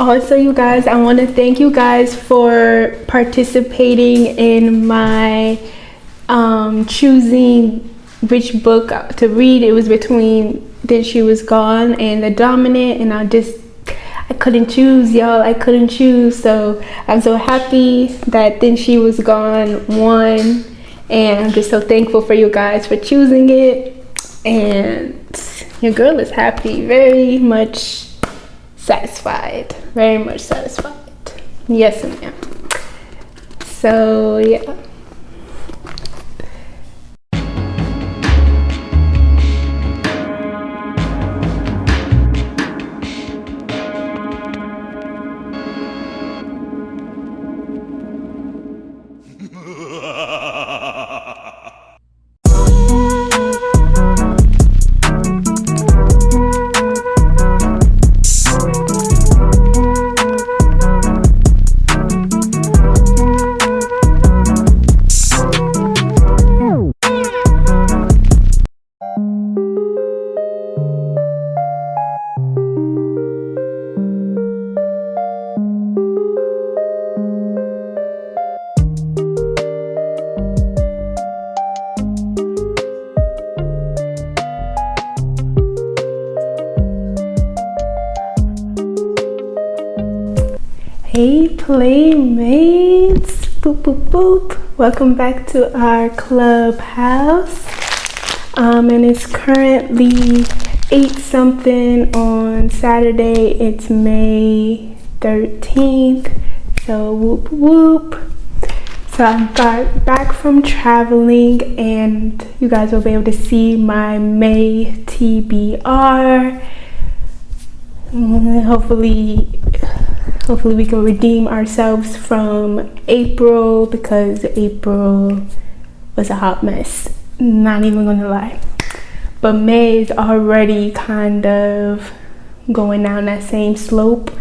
Also, you guys, I want to thank you guys for participating in my choosing which book to read. It was between Then She Was Gone and The Dominant, and I couldn't choose, y'all. I couldn't choose. So I'm so happy that Then She Was Gone won, and I'm just so thankful for you guys for choosing it. And your girl is happy, very much satisfied, very much satisfied. Yes, ma'am. So yeah. Hey playmates, boop boop boop. Welcome back to our clubhouse. And it's currently 8 something on Saturday. It's May 13th. So whoop whoop. So I got back from traveling, and you guys will be able to see my May TBR. Hopefully we can redeem ourselves from April, because April was a hot mess. Not even gonna lie. But May is already kind of going down that same slope.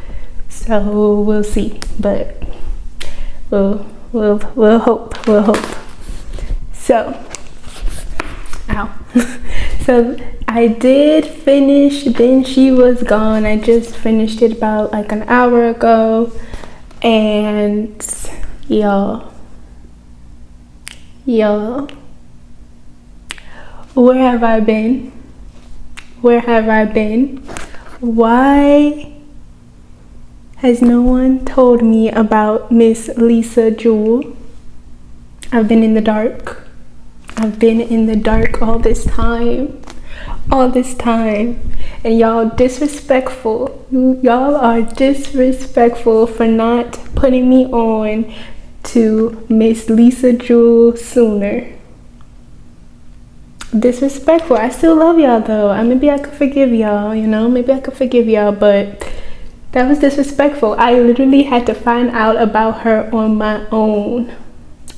So we'll see. But we'll hope. We'll hope. So so I did finish Then She Was Gone. I just finished it about like an hour ago. And y'all, where have I been? Why has no one told me about Miss Lisa Jewell? I've been in the dark all this time, and y'all disrespectful. Y'all are disrespectful for not putting me on to Miss Lisa Jewell sooner. Disrespectful. I still love y'all though. Maybe I could forgive y'all, but that was disrespectful. I literally had to find out about her on my own.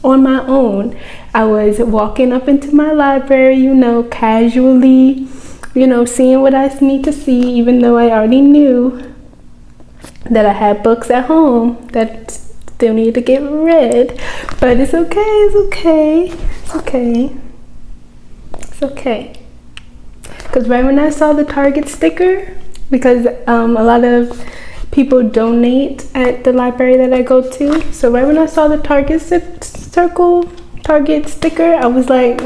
I was walking up into my library, casually, seeing what I need to see, even though I already knew that I had books at home that still need to get read. But it's okay. Because right when I saw the Target sticker, because a lot of people donate at the library that I go to. So right when I saw the Target sticker, I was like,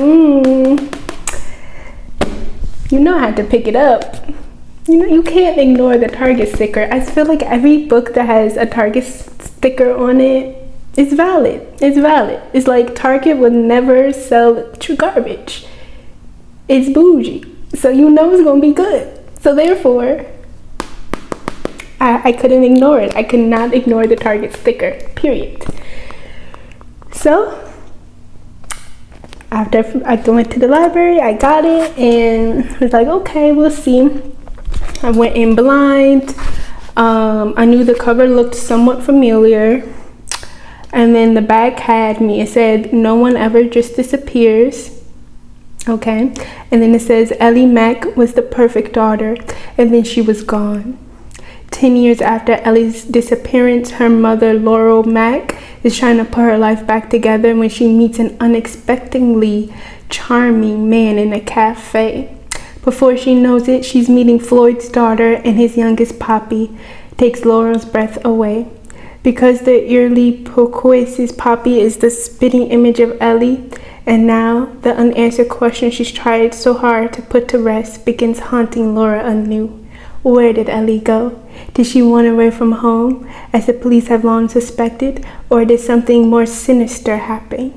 I had to pick it up. You can't ignore the Target sticker. I feel like every book that has a Target sticker on it is valid. It's like Target would never sell garbage. It's bougie. So it's gonna be good. So therefore, I couldn't ignore it. I could not ignore the Target sticker, period. So after I went to the library, I got it and was like, okay, we'll see. I went in blind. I knew the cover looked somewhat familiar. And then the back had me. It said, "No one ever just disappears." Okay. And then it says, Ellie Mack was the perfect daughter, and then she was gone. 10 years after Ellie's disappearance, her mother, Laurel Mack, is trying to put her life back together when she meets an unexpectedly charming man in a cafe. Before she knows it, she's meeting Floyd's daughter and his youngest, Poppy. takes Laura's breath away. Because the eerily turquoise poppy is the spitting image of Ellie, and now the unanswered question she's tried so hard to put to rest begins haunting Laura anew. Where did Ellie go? Did she run away from home, as the police have long suspected, or did something more sinister happen?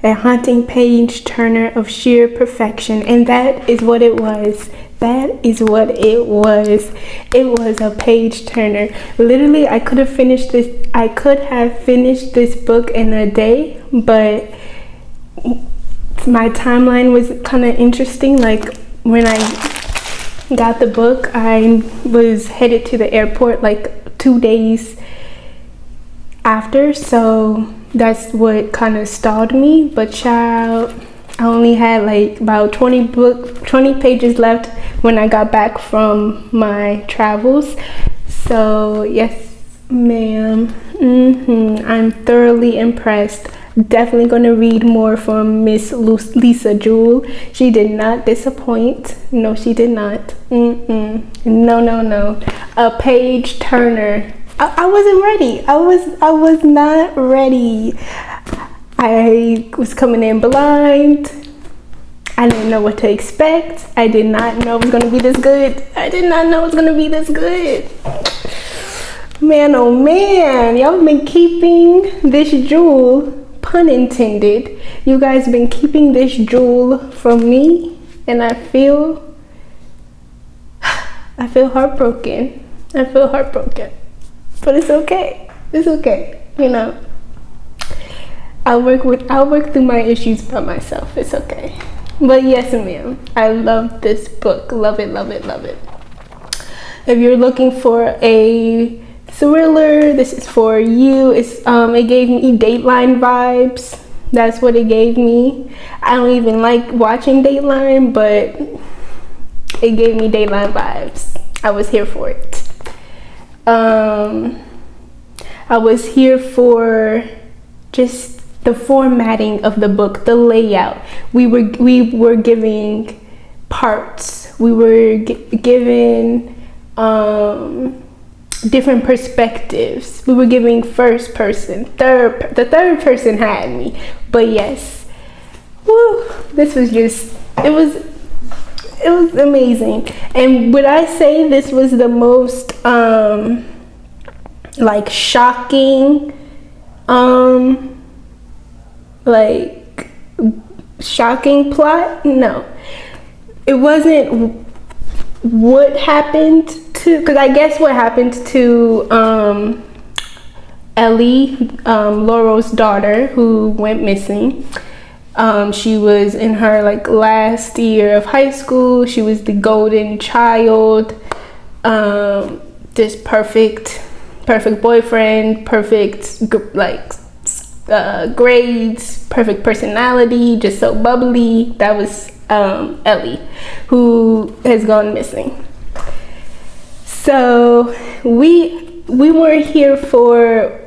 A haunting page turner of sheer perfection, and that is what it was. That is what it was. It was a page turner. Literally, I could have finished this book in a day, but my timeline was kind of interesting. Like, when I got the book, I was headed to the airport like 2 days after, so that's what kind of stalled me. But child, I only had like about 20 pages left when I got back from my travels. So yes, ma'am. I'm thoroughly impressed. Definitely going to read more from Miss Lisa Jewell. She did not disappoint. No, she did not. No. A page turner. I wasn't ready. I was not ready. I was coming in blind. I didn't know what to expect. I did not know it was gonna be this good. Man, oh man, y'all been keeping this jewel, pun intended. You guys been keeping this jewel from me, and I feel heartbroken. But it's okay. It's okay. You know, I'll work through my issues by myself. It's okay. But yes, ma'am, I love this book. Love it. If you're looking for a thriller, this is for you. It gave me Dateline vibes. That's what it gave me. I don't even like watching Dateline, but it gave me Dateline vibes. I was here for it. I was here for just the formatting of the book, the layout. We were giving parts. We were given different perspectives. We were giving first person, the third person had me. Like, yes, woo, this was just, it was amazing. And would I say this was the most like shocking shocking plot? No, it wasn't. What happened to, because I guess what happened to Ellie, Laurel's daughter, who went missing. She was in her like last year of high school. She was the golden child, this perfect boyfriend, perfect grades, perfect personality, just so bubbly. That was Ellie, who has gone missing. So we weren't here for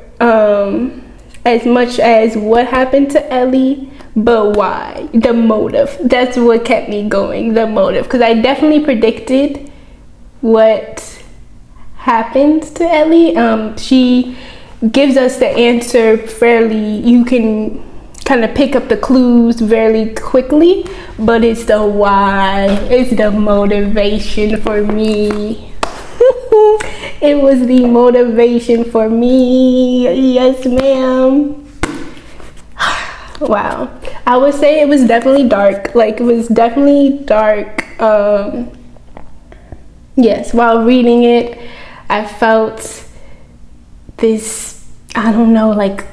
as much as what happened to Ellie, but why, the motive. That's what kept me going, the motive, because I definitely predicted what happened to Ellie. She gives us the answer fairly, you can kind of pick up the clues very quickly, but it's the why, it's the motivation for me. It was the motivation for me. Yes, ma'am. Wow. I would say it was definitely dark. Like, it was definitely dark. Yes, while reading it, I felt this, I don't know, like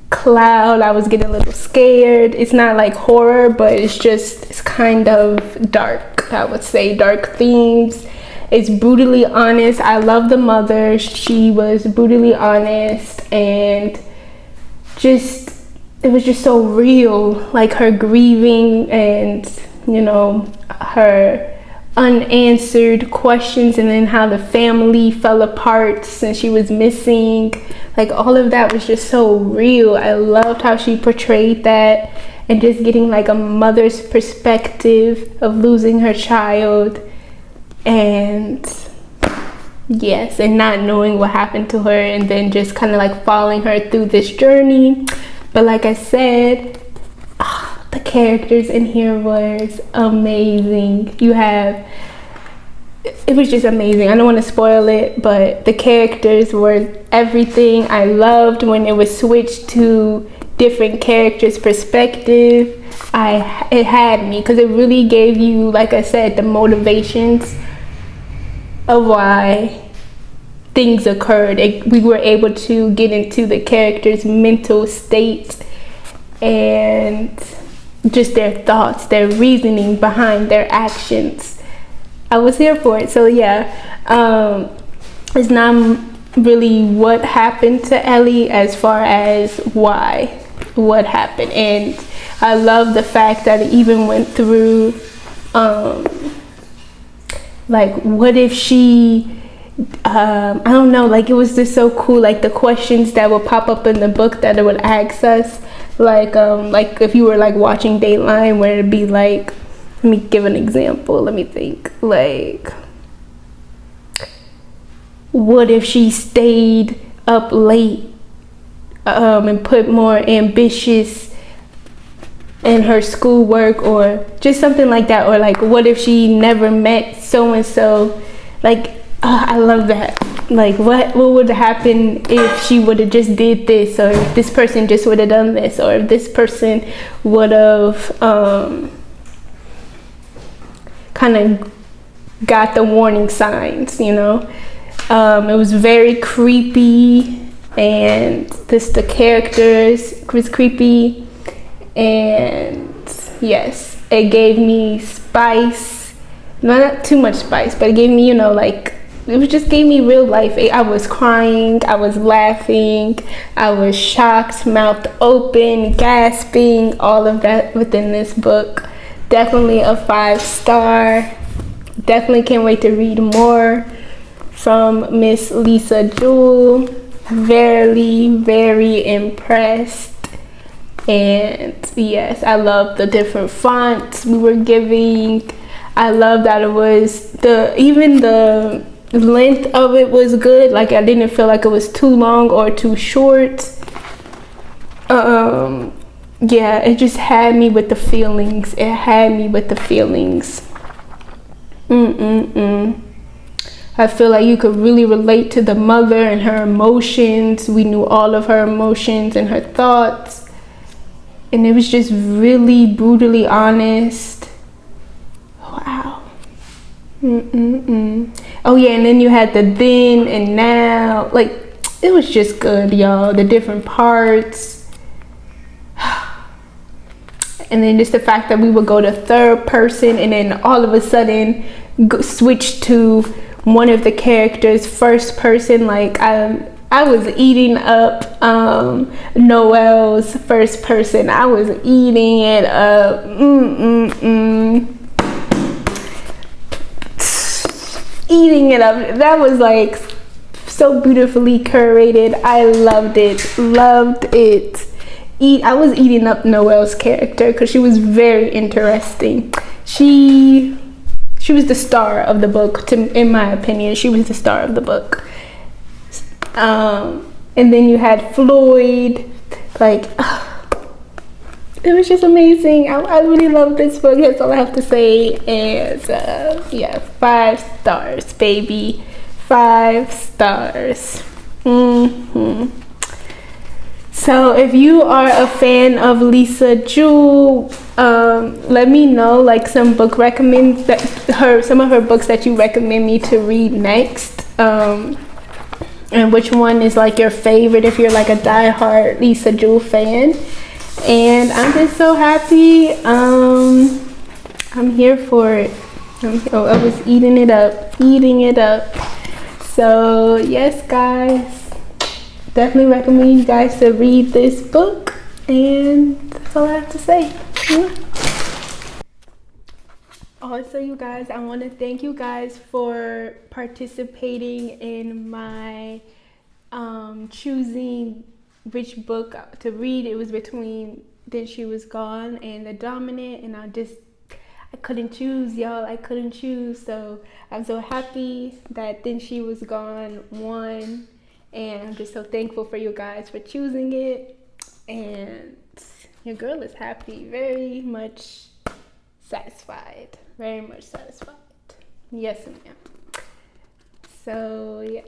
cloud. I was getting a little scared. It's not like horror, but it's kind of dark. I would say dark themes. It's brutally honest. I love the mother. She was brutally honest, and just, it was just so real. Like her grieving and, you know, her unanswered questions, and then how the family fell apart since she was missing. Like, all of that was just so real. I loved how she portrayed that, and just getting like a mother's perspective of losing her child. And Yes, and not knowing what happened to her, and then just kind of like following her through this journey. But like I said, the characters in here was amazing. It was just amazing. I don't want to spoil it, but the characters were everything. I loved when it was switched to different characters' perspective. It had me, because it really gave you, like I said, the motivations of why things occurred. We were able to get into the characters' mental state and just their thoughts, their reasoning behind their actions. I was here for it. So yeah, it's not really what happened to Ellie as far as what happened. And I love the fact that it even went through like, what if she, I don't know, like, it was just so cool, like the questions that would pop up in the book that it would ask us, like if you were like watching Dateline, where it'd be like, let me give an example, let me think, like, what if she stayed up late and put more ambitious in her schoolwork, or just something like that, or like, what if she never met so and so? Like, I love that. Like, what would happen if she would have just did this, or if this person just would have done this, or if this person would have kind of got the warning signs, you know? It was very creepy, and the characters was creepy. And yes, it gave me spice, not too much spice, but it gave me, you know, like, it just gave me real life. I was crying, I was laughing, I was shocked, mouth open, gasping, all of that within this book. Definitely a 5-star. Definitely can't wait to read more from Miss Lisa Jewell. Very, very impressed. And yes, I love the different fonts we were giving. I love that it was even the length of it was good. Like, I didn't feel like it was too long or too short. Yeah, it just had me with the feelings. I feel like you could really relate to the mother and her emotions. We knew all of her emotions and her thoughts. And it was just really brutally honest. Wow. Oh yeah, and then you had the then and now. Like, it was just good, y'all. The different parts. And then just the fact that we would go to third person, and then all of a sudden switch to one of the characters first person. Like, I was eating up Noelle's first person. I was eating it up. Eating it up. That was like so beautifully curated. I loved it. I was eating up Noelle's character because she was very interesting. She was the star of the book, in my opinion. She was the star of the book. And then you had Floyd. Like, it was just amazing. I really love this book. That's all I have to say. And yeah, 5 stars, baby. 5 stars. So if you are a fan of Lisa Jewell, let me know, like, some of her books that you recommend me to read next. And which one is like your favorite if you're like a diehard Lisa Jewell fan. And I'm just so happy. I'm here for it. I was eating it up. So yes, guys, definitely recommend you guys to read this book. And that's all I have to say. Also, you guys, I want to thank you guys for participating in my choosing which book to read. It was between Then She Was Gone and The Dominant, and I couldn't choose, y'all. I couldn't choose. So I'm so happy that Then She Was Gone won. And I'm just so thankful for you guys for choosing it. And your girl is happy. Very much satisfied. Very much satisfied. Yes, ma'am. So, yeah.